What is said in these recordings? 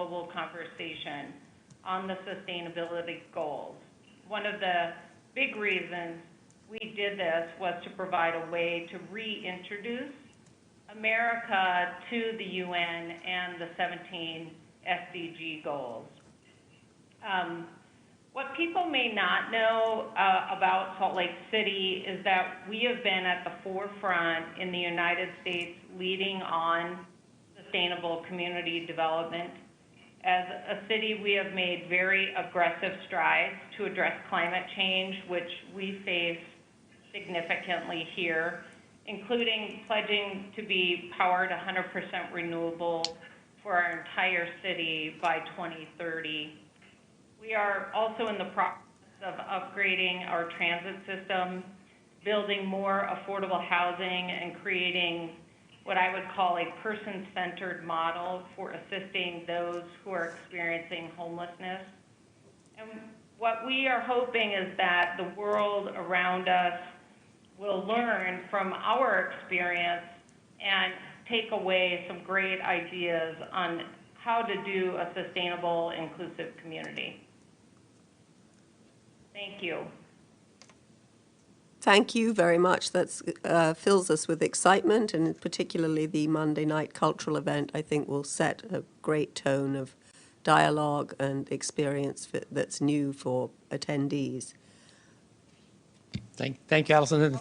global conversation on the sustainability goals. One of the big reasons we did this was to provide a way to reintroduce America to the UN and the 17 SDG goals. What people may not know about Salt Lake City is that we have been at the forefront in the United States leading on sustainable community development. As a city, we have made very aggressive strides to address climate change, which we face significantly here, including pledging to be powered 100% renewable for our entire city by 2030. We are also in the process of upgrading our transit system, building more affordable housing, and creating what I would call a person-centered model for assisting those who are experiencing homelessness. And what we are hoping is that the world around us will learn from our experience and take away some great ideas on how to do a sustainable, inclusive community. Thank you. Thank you very much. That fills us with excitement, and particularly the Monday night cultural event, I think, will set a great tone of dialogue and experience that's new for attendees. Thank you, Alison. And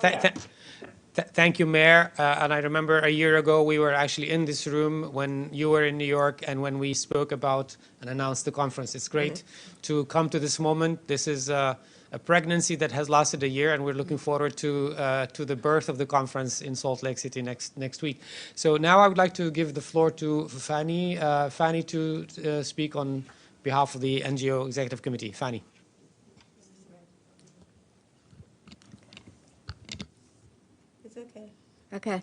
thank you, Mayor. And I remember a year ago we were actually in this room when you were in New York and when we spoke about and announced the conference. It's great to come to this moment. This is a pregnancy that has lasted a year, and we're looking forward to the birth of the conference in Salt Lake City next week. So now I would like to give the floor to Fanny. Fanny to speak on behalf of the NGO Executive Committee. Fanny. Okay.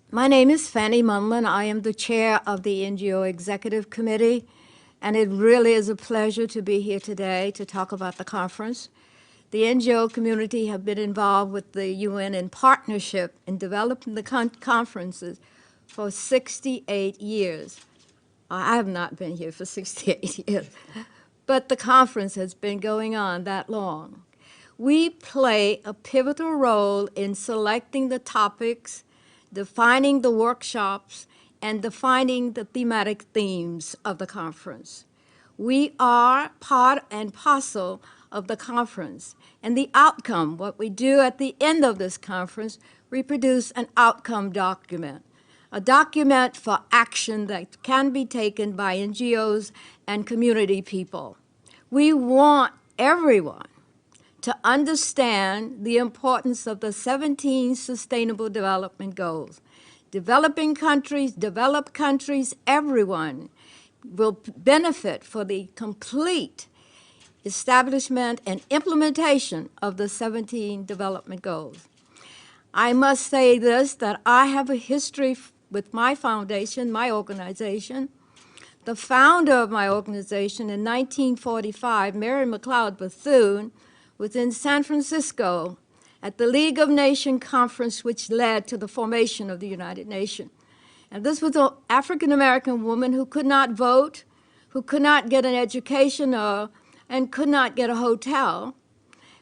My name is Fanny Munlin. I am the chair of the NGO Executive Committee, and it really is a pleasure to be here today to talk about the conference. The NGO community have been involved with the UN in partnership in developing the conferences for 68 years. I have not been here for 68 years, but the conference has been going on that long. We play a pivotal role in selecting the topics, defining the workshops, and defining the thematic themes of the conference. We are part and parcel of the conference, and the outcome, what we do at the end of this conference, we produce an outcome document, a document for action that can be taken by NGOs and community people. We want everyone to understand the importance of the 17 Sustainable Development Goals. Developing countries, developed countries, everyone will benefit for the complete establishment and implementation of the 17 development goals. I must say this, that I have a history with my foundation, my organization. The founder of my organization in 1945, Mary McLeod Bethune, was in San Francisco at the League of Nations conference, which led to the formation of the United Nations. And this was an African-American woman who could not vote, who could not get an education, and could not get a hotel.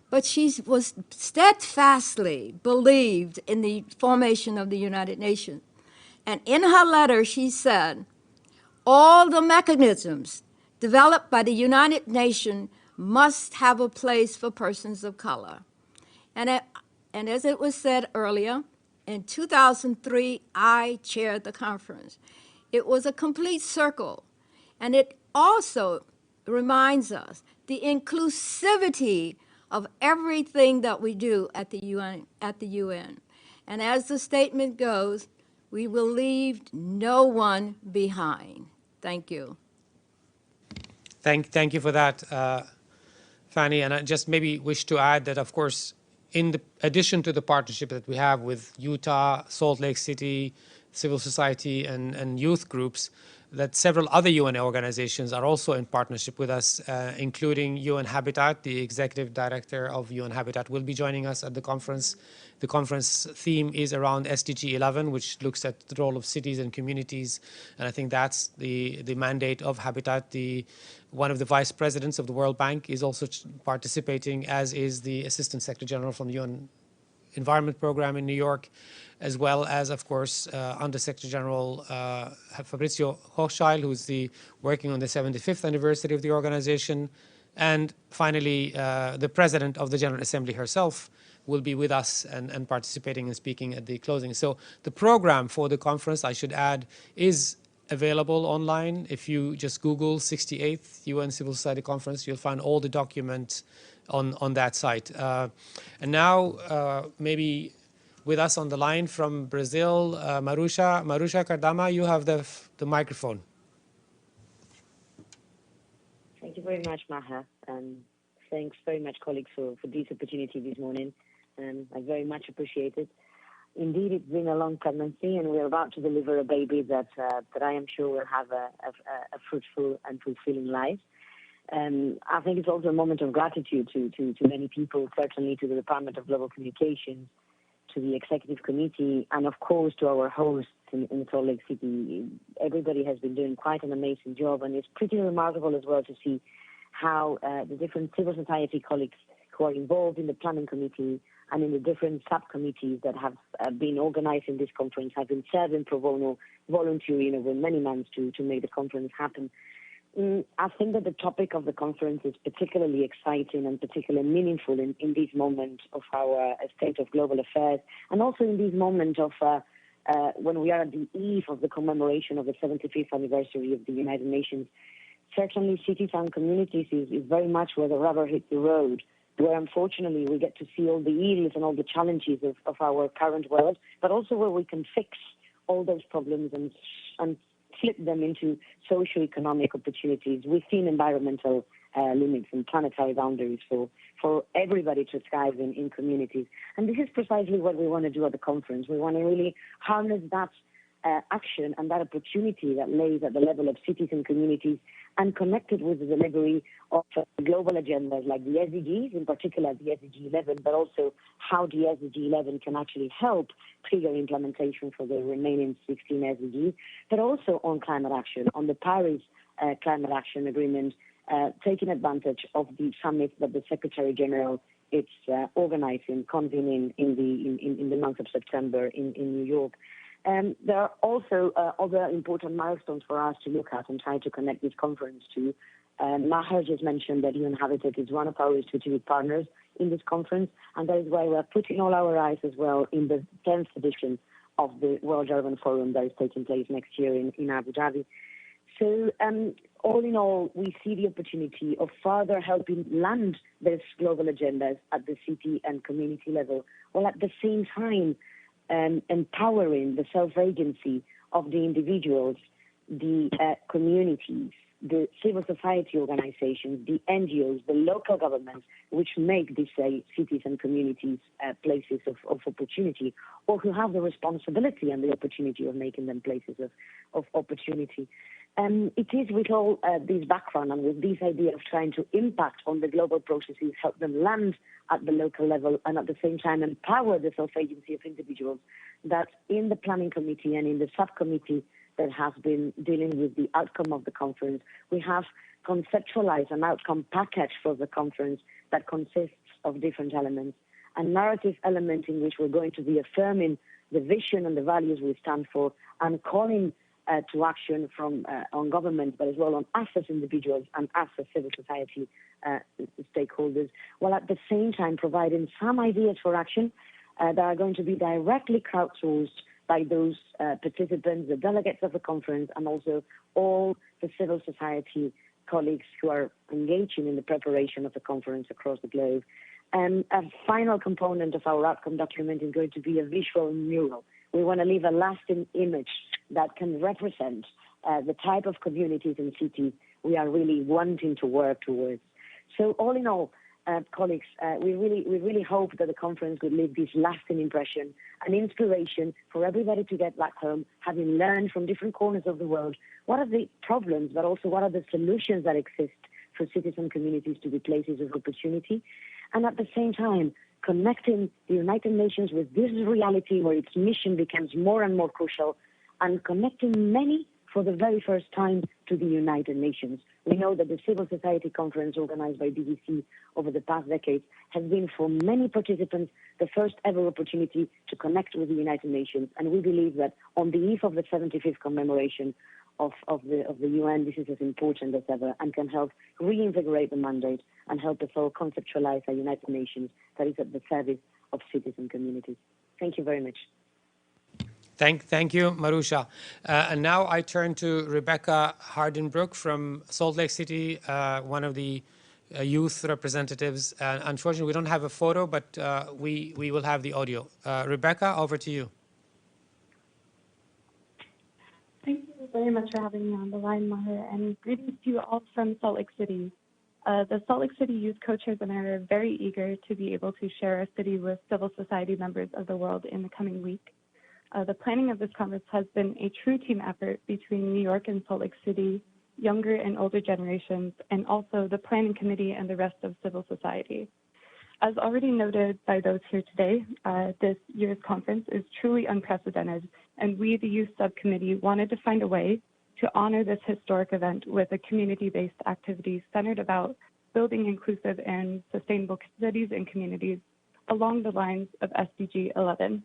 But she was steadfastly believed in the formation of the United Nations. And in her letter, she said, all the mechanisms developed by the United Nations must have a place for persons of color. And as it was said earlier, in 2003, I chaired the conference. It was a complete circle, and it also reminds us the inclusivity of everything that we do at the UN. And as the statement goes, we will leave no one behind. Thank you. Thank you for that, Fanny. And I just maybe wish to add that, of course, in addition to the partnership that we have with Utah, Salt Lake Civil society, and youth groups, that several other UN organizations are also in partnership with us, including UN Habitat. The executive director of UN Habitat will be joining us at the conference. The conference theme is around SDG 11, which looks at the role of cities and communities. And I think that's the mandate of Habitat. One of the vice presidents of the World Bank is also participating, as is the Assistant Secretary General from the UN Environment Program in New York, as well as, of course, Under Secretary General Fabrizio Hochschild, who's working on the 75th anniversary of the organization. And finally, the President of the General Assembly herself will be with us and participating and speaking at the closing. So the program for the conference, I should add, is available online. If you just Google 68th UN Civil Society Conference, you'll find all the documents on that site. And now, maybe with us on the line from Brazil, Marusha Kardama, you have the microphone. Thank you very much, Maha. Thanks very much, colleagues, for this opportunity this morning. I very much appreciate it. Indeed, it's been a long pregnancy, and we're about to deliver a baby that I am sure will have a fruitful and fulfilling life. I think it's also a moment of gratitude to many people, certainly to the Department of Global Communications, to the Executive Committee, and of course to our hosts in Salt Lake City. Everybody has been doing quite an amazing job, and it's pretty remarkable as well to see how the different civil society colleagues who are involved in the planning committee and in the different subcommittees that have been organizing this conference have been serving pro bono, volunteering over many months to make the conference happen. I think that the topic of the conference is particularly exciting and particularly meaningful in this moment of our state of global affairs, and also in this moment of when we are at the eve of the commemoration of the 75th anniversary of the United Nations. Certainly, cities and communities is very much where the rubber hits the road, where unfortunately we get to see all the ills and all the challenges of our current world, but also where we can fix all those problems and flip them into socio-economic opportunities within environmental limits and planetary boundaries for everybody to thrive in communities. And this is precisely what we want to do at the conference. We want to really harness that action and that opportunity that lays at the level of cities and communities and connect it with the delivery of global agendas like the SDGs, in particular the SDG 11, but also how the SDG 11 can actually help trigger implementation for the remaining 16 SDGs, but also on climate action, on the Paris Climate Action Agreement, taking advantage of the summit that the Secretary General is organizing, convening in the month of September in New York. There are also other important milestones for us to look at and try to connect this conference to. Maher just mentioned that UN Habitat is one of our strategic partners in this conference, and that is why we're putting all our eyes as well in the 10th edition of the World Urban Forum that is taking place next year in Abu Dhabi. So all in all, we see the opportunity of further helping land these global agendas at the city and community level, while at the same time empowering the self-agency of the individuals, the communities, the civil society organizations, the NGOs, the local governments, which make these cities and communities places of opportunity, or who have the responsibility and the opportunity of making them places of opportunity. It is with all this background and with this idea of trying to impact on the global processes, help them land at the local level, and at the same time empower the self-agency of individuals, that in the planning committee and in the subcommittee that has been dealing with the outcome of the conference, we have conceptualized an outcome package for the conference that consists of different elements. A narrative element in which we're going to be affirming the vision and the values we stand for, and calling to action from on government, but as well on us as individuals and us as civil society stakeholders, while at the same time providing some ideas for action that are going to be directly crowdsourced by those participants, the delegates of the conference, and also all the civil society colleagues who are engaging in the preparation of the conference across the globe. And a final component of our outcome document is going to be a visual mural. We want to leave a lasting image that can represent the type of communities and cities we are really wanting to work towards. So all in all, colleagues, we really hope that the conference would leave this lasting impression and inspiration for everybody to get back home, having learned from different corners of the world what are the problems, but also what are the solutions that exist for citizen communities to be places of opportunity, and at the same time, connecting the United Nations with this reality where its mission becomes more and more crucial, and connecting many for the very first time to the United Nations. We know that the Civil Society Conference organized by DGC over the past decades has been for many participants the first ever opportunity to connect with the United Nations. And we believe that on the eve of the 75th commemoration of the UN, this is as important as ever and can help reinvigorate the mandate and help us all conceptualize a United Nations that is at the service of citizen communities. Thank you very much. Thank you, Marusha. And now I turn to Rebecca Hardenbrook from Salt Lake City, one of the youth representatives. Unfortunately, we don't have a photo, but we will have the audio. Rebecca, over to you. Thank you very much for having me on the line, Maher, and greetings to you all from Salt Lake City. The Salt Lake City Youth Co-Chairs and I are very eager to be able to share our city with civil society members of the world in the coming week. The planning of this conference has been a true team effort between New York and Salt Lake City, younger and older generations, and also the planning committee and the rest of civil society. As already noted by those here today, this year's conference is truly unprecedented, and we, the Youth Subcommittee, wanted to find a way to honor this historic event with a community-based activity centered about building inclusive and sustainable cities and communities along the lines of SDG 11.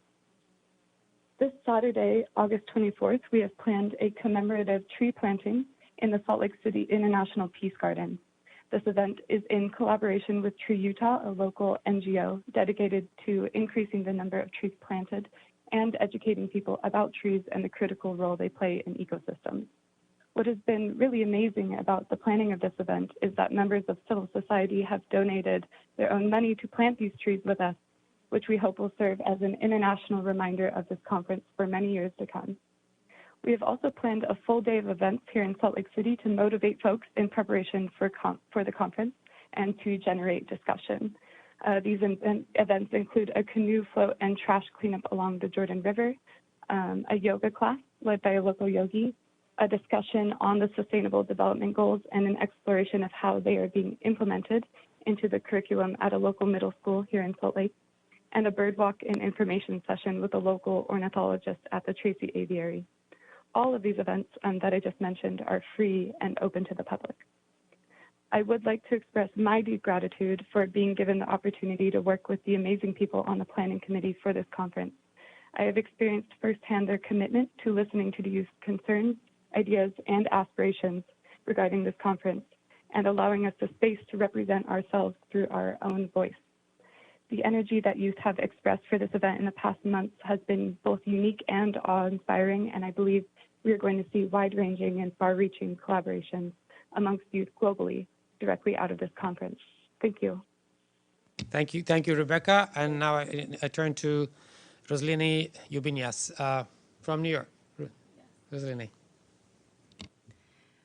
This Saturday, August 24th, we have planned a commemorative tree planting in the Salt Lake City International Peace Garden. This event is in collaboration with Tree Utah, a local NGO dedicated to increasing the number of trees planted and educating people about trees and the critical role they play in ecosystems. What has been really amazing about the planning of this event is that members of civil society have donated their own money to plant these trees with us, which we hope will serve as an international reminder of this conference for many years to come. We have also planned a full day of events here in Salt Lake City to motivate folks in preparation for the conference and to generate discussion. These events include a canoe float and trash cleanup along the Jordan River, a yoga class led by a local yogi, a discussion on the Sustainable Development Goals and an exploration of how they are being implemented into the curriculum at a local middle school here in Salt Lake, and a birdwalk and information session with a local ornithologist at the Tracy Aviary. All of these events that I just mentioned are free and open to the public. I would like to express my deep gratitude for being given the opportunity to work with the amazing people on the planning committee for this conference. I have experienced firsthand their commitment to listening to the youth's concerns, ideas, and aspirations regarding this conference, and allowing us the space to represent ourselves through our own voice. The energy that youth have expressed for this event in the past months has been both unique and awe-inspiring, and I believe we are going to see wide-ranging and far-reaching collaborations amongst youth globally directly out of this conference. Thank you. Thank you, Rebecca. And now I turn to Rosalini Ubiñas from New York. Rosalini.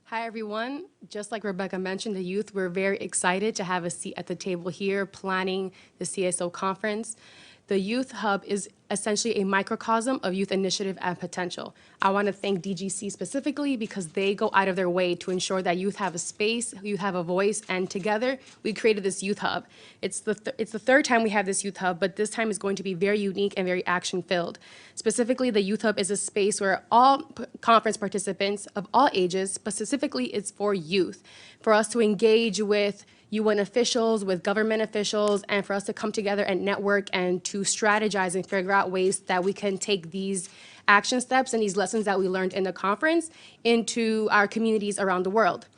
Hi, everyone. Just like Rebecca mentioned, the youth, we're very excited to have a seat at the table here planning the CSO conference. The Youth Hub is essentially a microcosm of youth initiative and potential. I want to thank DGC specifically because they go out of their way to ensure that youth have a space, you have a voice, and together we created this Youth Hub. It's the third time we have this Youth Hub, but this time is going to be very unique and very action-filled. Specifically, the Youth Hub is a space where all conference participants of all ages, but specifically it's for youth, for us to engage with UN officials, with government officials, and for us to come together and network and to strategize and figure out ways that we can take these action steps and these lessons that we learned in the conference into our communities around the world.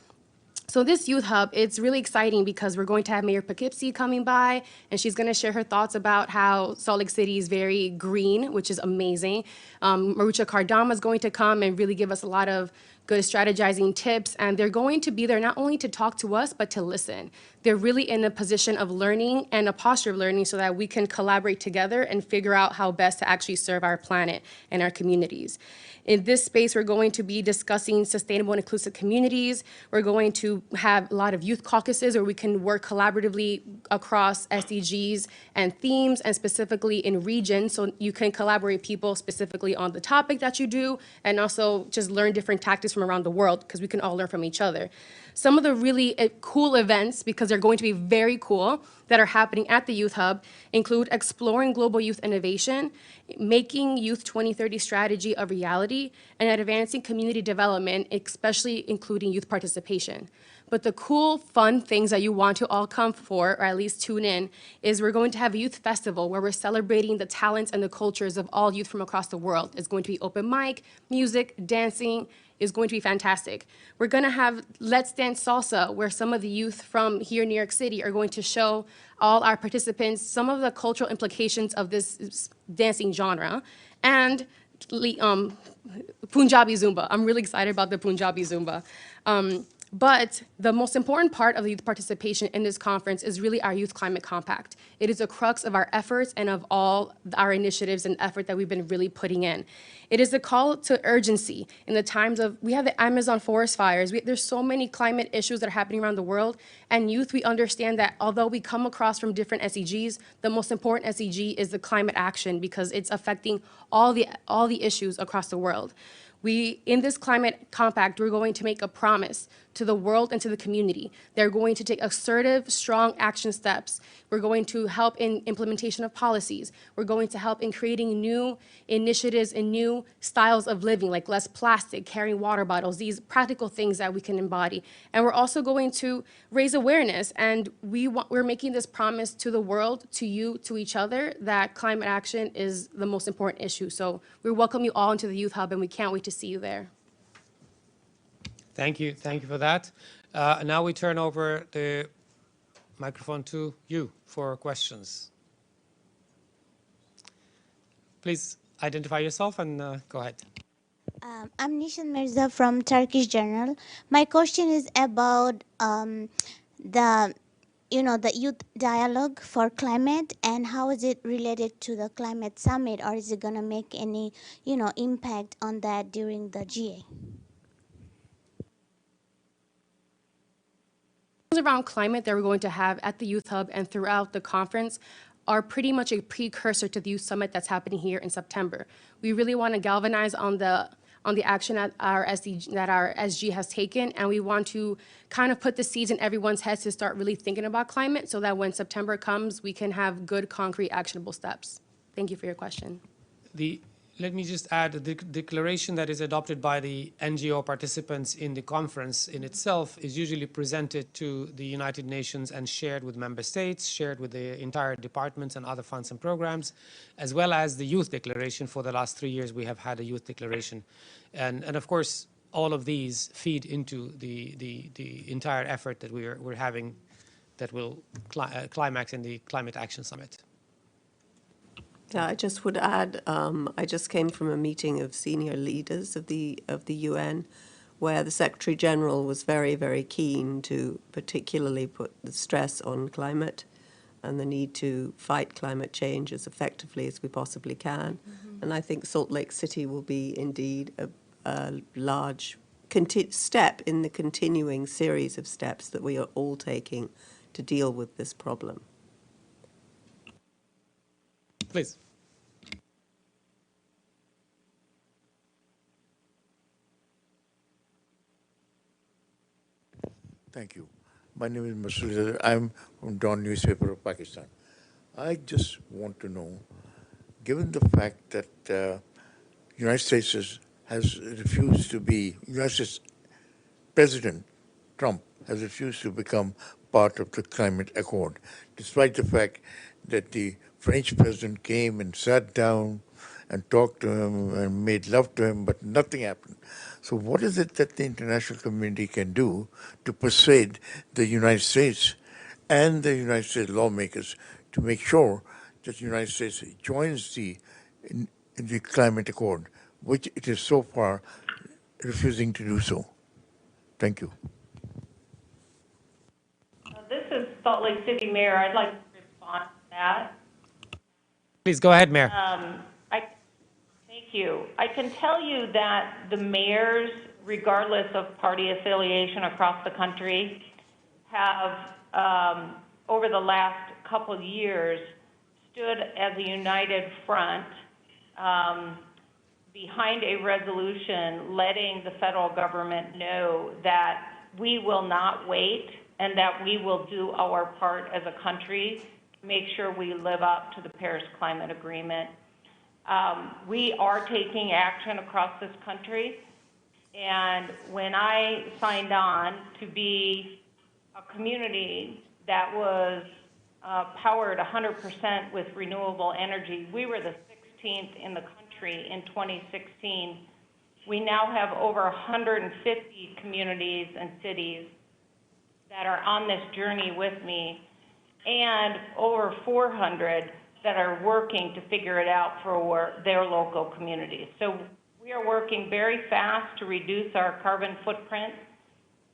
So this Youth Hub, it's really exciting because we're going to have Mayor Poughkeepsie coming by, and she's going to share her thoughts about how Salt Lake City is very green, which is amazing. Marucha Kardama is going to come and really give us a lot of good strategizing tips, and they're going to be there not only to talk to us, but to listen. They're really in a position of learning and a posture of learning so that we can collaborate together and figure out how best to actually serve our planet and our communities. In this space, we're going to be discussing sustainable and inclusive communities. We're going to have a lot of youth caucuses where we can work collaboratively across SDGs and themes, and specifically in regions, so you can collaborate people specifically on the topic that you do, and also just learn different tactics from around the world, because we can all learn from each other. Some of the really cool events, because they're going to be very cool, that are happening at the Youth Hub include exploring global youth innovation, making Youth 2030 strategy a reality, and advancing community development, especially including youth participation. But the cool, fun things that you want to all come for, or at least tune in, is we're going to have a youth festival where we're celebrating the talents and the cultures of all youth from across the world. It's going to be open mic, music, dancing. Is going to be fantastic. We're going to have Let's Dance Salsa, where some of the youth from here in New York City are going to show all our participants some of the cultural implications of this dancing genre, and Punjabi Zumba. I'm really excited about the Punjabi Zumba. But the most important part of the youth participation in this conference is really our Youth Climate Compact. It is a crux of our efforts and of all our initiatives and effort that we've been really putting in. It is a call to urgency in the times of, we have the Amazon forest fires. There's so many climate issues that are happening around the world. And youth, we understand that although we come across from different SDGs, the most important SDG is the climate action, because it's affecting all the issues across the world. In this climate compact, we're going to make a promise to the world and to the community. They're going to take assertive, strong action steps. We're going to help in implementation of policies. We're going to help in creating new initiatives and new styles of living, like less plastic, carrying water bottles, these practical things that we can embody. And we're also going to raise awareness, and we're making this promise to the world, to you, to each other, that climate action is the most important issue. So we welcome you all into the Youth Hub, and we can't wait to see you there. Thank you for that. Now we turn over the microphone to you for questions. Please identify yourself and go ahead. I'm Nishan Mirza from Turkish Journal. My question is about the youth dialogue for climate, and how is it related to the climate summit, or is it going to make any impact on that during the GA? Around climate that we're going to have at the Youth Hub and throughout the conference are pretty much a precursor to the Youth Summit that's happening here in September. We really want to galvanize on the action that our SG has taken, and we want to kind of put the seeds in everyone's heads to start really thinking about climate, so that when September comes, we can have good, concrete, actionable steps. Thank you for your question. Let me just add, the declaration that is adopted by the NGO participants in the conference in itself is usually presented to the United Nations and shared with member states, shared with the entire departments and other funds and programs, as well as the youth declaration. For the last 3 years, we have had a youth declaration. And of course, all of these feed into the entire effort that we're having that will climax in the Climate Action Summit. Yeah, I just would add, I just came from a meeting of senior leaders of the UN, where the Secretary General was very, very keen to particularly put the stress on climate and the need to fight climate change as effectively as we possibly can. Mm-hmm. And I think Salt Lake City will be indeed a large step in the continuing series of steps that we are all taking to deal with this problem. Please. Thank you. My name is Masood. I'm from Dawn newspaper of Pakistan. I just want to know, given the fact that United States has refused to be, United States President Trump has refused to become part of the climate accord, despite the fact that the French president came and sat down and talked to him and made love to him, but nothing happened. So what is it that the international community can do to persuade the United States and the United States lawmakers to make sure that the United States joins in the climate accord, which it is so far refusing to do so? Thank you. This is Salt Lake City Mayor. I'd like to respond to that. Please go ahead, Mayor. Thank you. I can tell you that the mayors, regardless of party affiliation across the country, have, over the last couple of years, stood as a united front behind a resolution letting the federal government know that we will not wait and that we will do our part as a country to make sure we live up to the Paris Climate Agreement. We are taking action across this country, and when I signed on to be a community that was powered 100% with renewable energy, we were the 16th in the country in 2016. We now have over 150 communities and cities that are on this journey with me, and over 400 that are working to figure it out for their local communities. So we are working very fast to reduce our carbon footprint,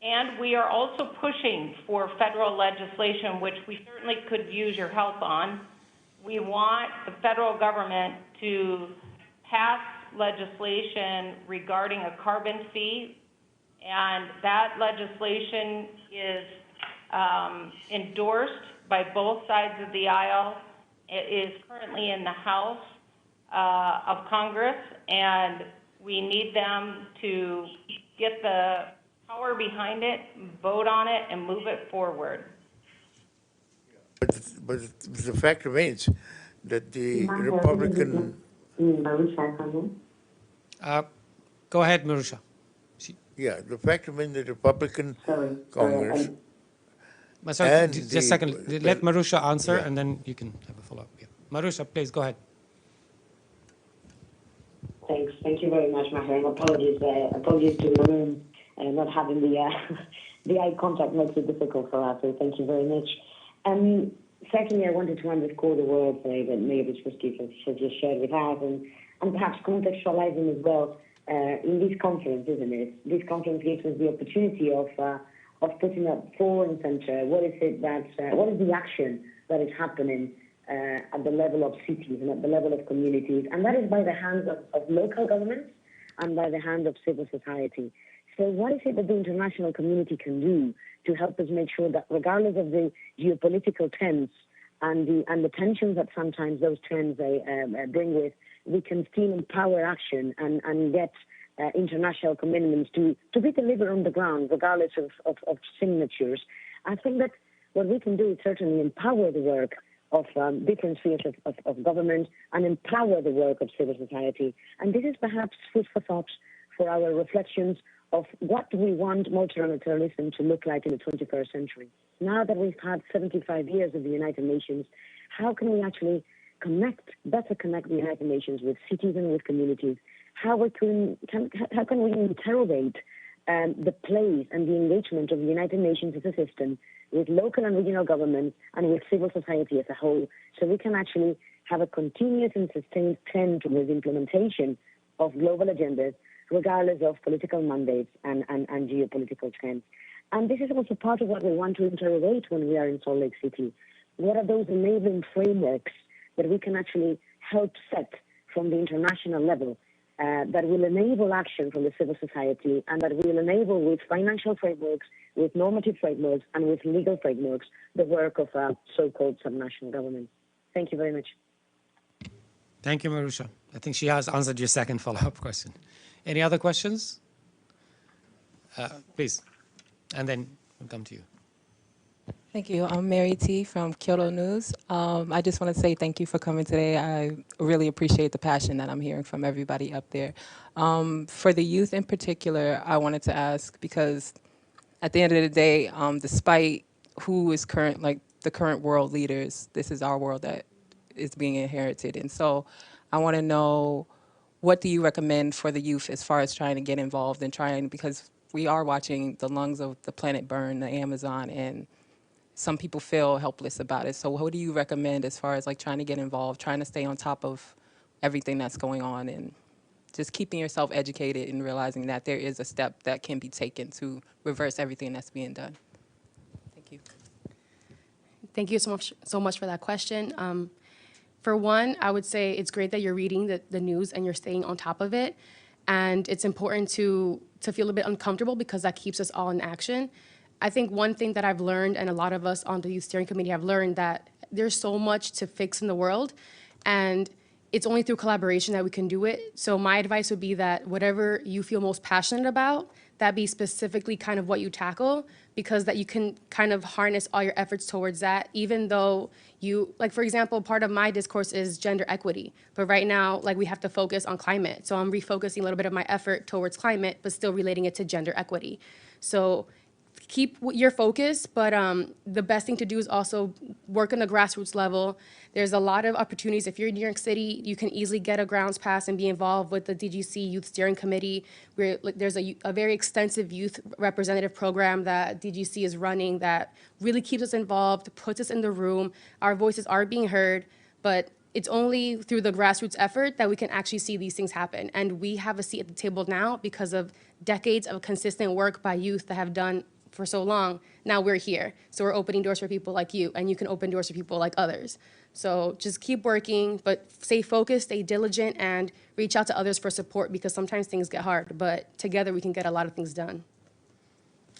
and we are also pushing for federal legislation, which we certainly could use your help on. We want the federal government to pass legislation regarding a carbon fee, and that legislation is endorsed by both sides of the aisle. It is currently in the House of Congress, and we need them to get the power behind it, vote on it, and move it forward. But the fact remains that the Republican... Go ahead, Marusha. Yeah, the fact remains the Republican Congress... Sorry, just a second. Let Marusha answer, Yeah. and then you can have a follow-up. Yeah. Marusha, please, go ahead. Thanks. Thank you very much, Maher. And apologies to the room. Not having the eye contact makes it difficult for us, so thank you very much. Secondly, I wanted to underscore the words that Mayor Wyszynski has just shared with us, and perhaps contextualizing as well in this conference, isn't it? This conference gives us the opportunity of putting up forward and center what is the action that is happening at the level of cities and at the level of communities, and that is by the hands of local governments and by the hands of civil society. So what is it that the international community can do to help us make sure that regardless of the geopolitical trends and the tensions that sometimes those trends bring with, we can still empower action and get international commitments to be delivered on the ground, regardless of signatures. I think that what we can do is certainly empower the work of different spheres of government and empower the work of civil society. And this is perhaps food for thought for our reflections of what we want multilateralism to look like in the 21st century. Now that we've had 75 years of the United Nations, how can we actually better connect the United Nations with cities and with communities? How can we interrogate the place and the engagement of the United Nations as a system with local and regional governments and with civil society as a whole, so we can actually have a continuous and sustained trend towards implementation of global agendas, regardless of political mandates and geopolitical trends. And this is also part of what we want to interrogate when we are in Salt Lake City. What are those enabling frameworks that we can actually help set from the international level that will enable action from the civil society, and that will enable, with financial frameworks, with normative frameworks, and with legal frameworks, the work of so-called subnational governments? Thank you very much. Thank you, Marusha. I think she has answered your second follow-up question. Any other questions? Please, and then we'll come to you. Thank you. I'm Mary T. from Kyoto News. I just want to say thank you for coming today. I really appreciate the passion that I'm hearing from everybody up there. For the youth in particular, I wanted to ask, because at the end of the day, despite who is the current world leaders, this is our world that is being inherited. And so I want to know, what do you recommend for the youth as far as trying to get involved and because we are watching the lungs of the planet burn, the Amazon, and some people feel helpless about it. So what do you recommend as far as trying to get involved, trying to stay on top of everything that's going on, and just keeping yourself educated and realizing that there is a step that can be taken to reverse everything that's being done. Thank you. Thank you so much for that question. For one, I would say it's great that you're reading the news and you're staying on top of it. And it's important to feel a bit uncomfortable because that keeps us all in action. I think one thing that I've learned, and a lot of us on the Youth Steering Committee have learned, that there's so much to fix in the world, and it's only through collaboration that we can do it. So my advice would be that whatever you feel most passionate about, that be specifically kind of what you tackle, because that you can kind of harness all your efforts towards that, even though you, like, for example, part of my discourse is gender equity, but right now, like, we have to focus on climate. So I'm refocusing a little bit of my effort towards climate, but still relating it to gender equity. So keep your focus, but the best thing to do is also work on the grassroots level. There's a lot of opportunities. If you're in New York City, you can easily get a grounds pass and be involved with the DGC Youth Steering Committee, where there's a very extensive youth representative program that DGC is running that really keeps us involved, puts us in the room. Our voices are being heard, but it's only through the grassroots effort that we can actually see these things happen. And we have a seat at the table now because of decades of consistent work by youth that have done for so long. Now we're here. So we're opening doors for people like you, and you can open doors for people like others. So just keep working, but stay focused, stay diligent, and reach out to others for support, because sometimes things get hard, but together we can get a lot of things done.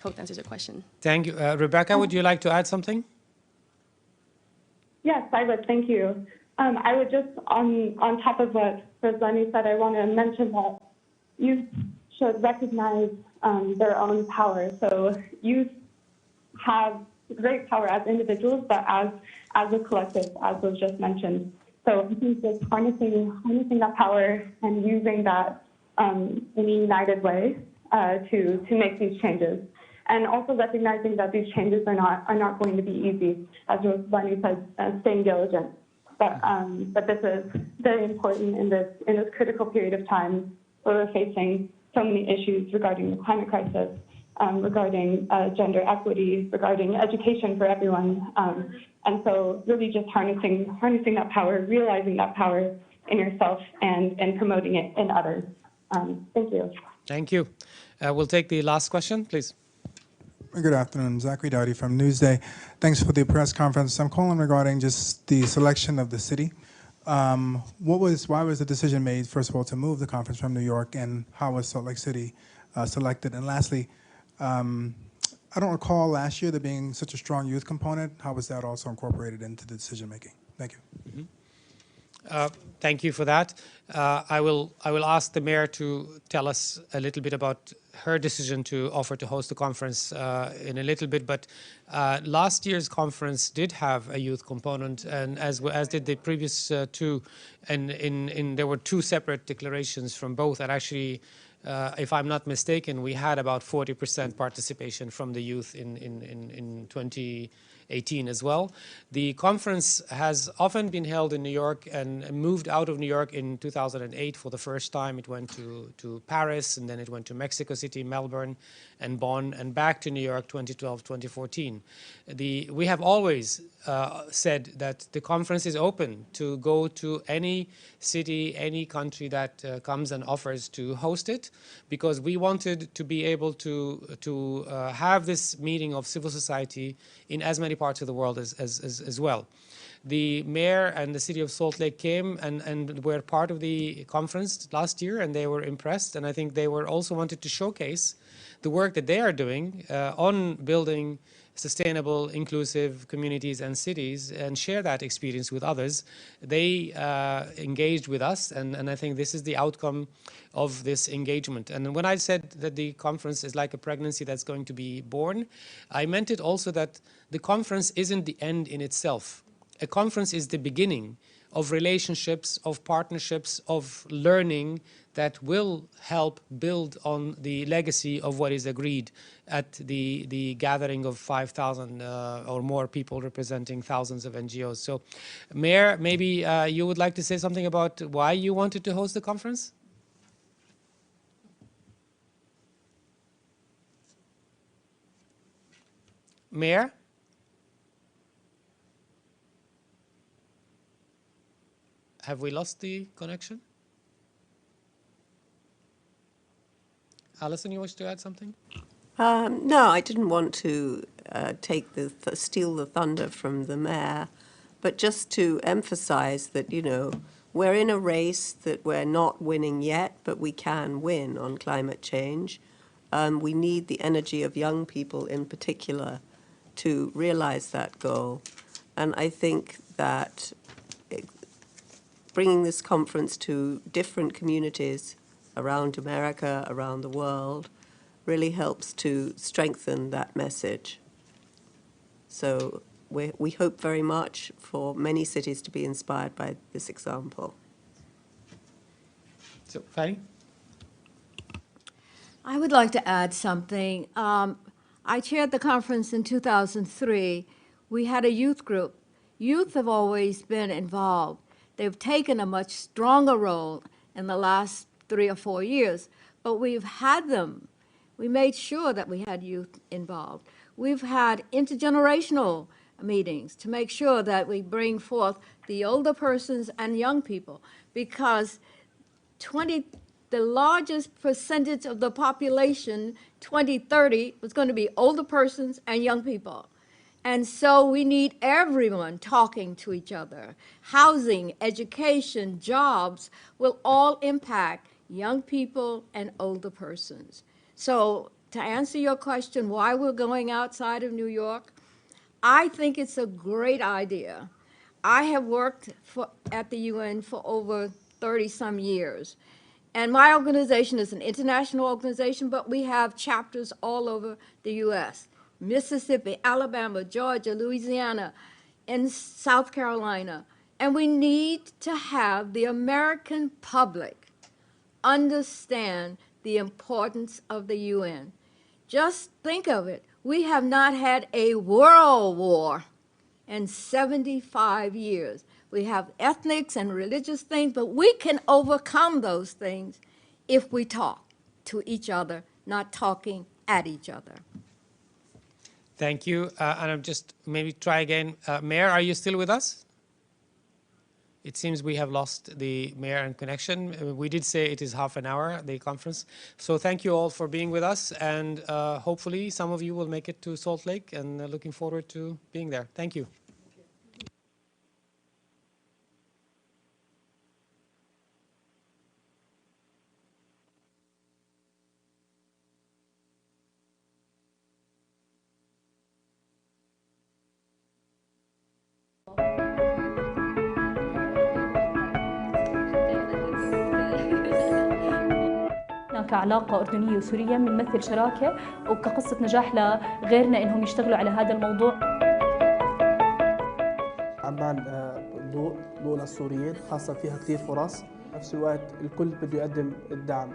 Hope that answers your question. Thank you. Rebecca, would you like to add something? Yes, I would. Thank you. I would just, on top of what Razani said, I want to mention that youth should recognize their own power. So youth have great power as individuals, but as a collective, as was just mentioned. So I think just harnessing that power and using that in a united way to make these changes. And also recognizing that these changes are not going to be easy, as Razani said, staying diligent. But this is very important in this critical period of time where we're facing so many issues regarding the climate crisis, regarding gender equity, regarding education for everyone. And so really just harnessing that power, realizing that power in yourself and promoting it in others. Thank you. Thank you. We'll take the last question, please. Good afternoon, Zachary Dowdy from Newsday. Thanks for the press conference. I'm calling regarding just the selection of the city. Why was the decision made, first of all, to move the conference from New York, and how was Salt Lake City selected? And lastly, I don't recall last year there being such a strong youth component. How was that also incorporated into the decision making? Thank you. Mm-hmm. Thank you for that. I will ask the mayor to tell us a little bit about her decision to offer to host the conference in a little bit. But last year's conference did have a youth component, and as did the previous two. And there were two separate declarations from both. And actually, if I'm not mistaken, we had about 40% participation from the youth in 2018 as well. The conference has often been held in New York and moved out of New York in 2008 for the first time. It went to Paris, and then it went to Mexico City, Melbourne, and Bonn, and back to New York 2012, 2014. We have always said that the conference is open to go to any city, any country that comes and offers to host it, because we wanted to be able to have this meeting of civil society in as many parts of the world as well. The mayor and the city of Salt Lake came and were part of the conference last year, and they were impressed. And I think they were also wanted to showcase the work that they are doing on building sustainable, inclusive communities and cities, and share that experience with others. They engaged with us, and I think this is the outcome of this engagement. And when I said that the conference is like a pregnancy that's going to be born, I meant it also that the conference isn't the end in itself. A conference is the beginning of relationships, of partnerships, of learning that will help build on the legacy of what is agreed at the gathering of 5,000 or more people representing thousands of NGOs. So, Mayor, maybe you would like to say something about why you wanted to host the conference? Mayor? Have we lost the connection? Alison, you wish to add something? No, I didn't want to steal the thunder from the mayor, but just to emphasize that, we're in a race that we're not winning yet, but we can win on climate change. We need the energy of young people in particular to realize that goal. And I think that bringing this conference to different communities around America, around the world, really helps to strengthen that message. So we hope very much for many cities to be inspired by this example. So, Fanny? I would like to add something. I chaired the conference in 2003. We had a youth group. Youth have always been involved. They've taken a much stronger role in the last 3 or 4 years, but we've had them. We made sure that we had youth involved. We've had intergenerational meetings to make sure that we bring forth the older persons and young people, because the largest percentage of the population, 2030, was going to be older persons and young people. And so we need everyone talking to each other. Housing, education, jobs will all impact young people and older persons. So to answer your question, why we're going outside of New York, I think it's a great idea. I have worked at the UN for over 30-some years. And my organization is an international organization, but we have chapters all over the U.S., Mississippi, Alabama, Georgia, Louisiana, and South Carolina. And we need to have the American public understand the importance of the UN. Just think of it. We have not had a world war in 75 years. We have ethnic and religious things, but we can overcome those things if we talk to each other, not talking at each other. Thank you. And I'm just maybe try again. Mayor, are you still with us? It seems we have lost the mayor and connection. We did say it is half an hour, the conference. So thank you all for being with us. And hopefully some of you will make it to Salt Lake, and looking forward to being there. Thank you. كعلاقة أردنية وسورية بنمثل شراكة وكقصة نجاح لغيرنا إنهم يشتغلوا على هذا الموضوع. عمان ضوء للسوريين، خاصة فيها كثير فرص، نفس الوقت الكل بده يقدم الدعم.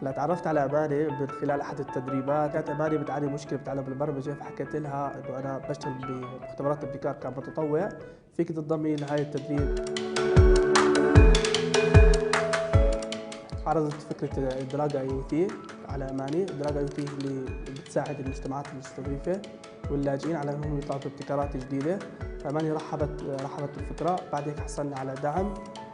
هلا تعرفت على أماني من خلال أحد التدريبات، كانت أماني بتعاني مشكلة بتتعلق بالبرمجة، فحكيت لها إنه أنا بشتغل بمختبرات الابتكار كمتطوع، فيك تنضمي لهي التدريب. عرضت فكرة الدراج IoT على أماني. الدراج IoT اللي بتساعد المجتمعات المستضيفة واللاجئين على أنهم يطلعوا بابتكارات جديدة. فأماني رحبت بالفكرة. بعد هيك حصلنا على دعم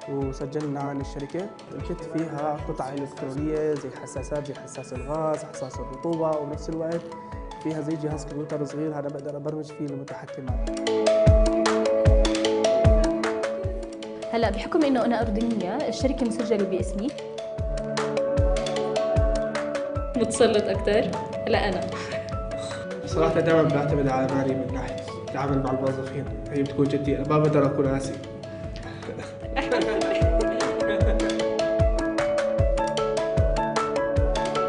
وسجلنا عن الشركة. الكت فيها قطع إلكترونية زي حساسات، زي حساس الغاز، حساس الرطوبة، وبنفس الوقت فيها زي جهاز كمبيوتر صغير هذا بقدر أبرمج فيه المتحكمات. هلا بحكم إنه أنا أردنية، الشركة مسجلة باسمي. متسلط أكثر؟ لا أنا. صراحة دائما بعتمد على أماني من ناحية التعامل مع الموظفين، هي بتكون جدية، ما بقدر أكون قاسي.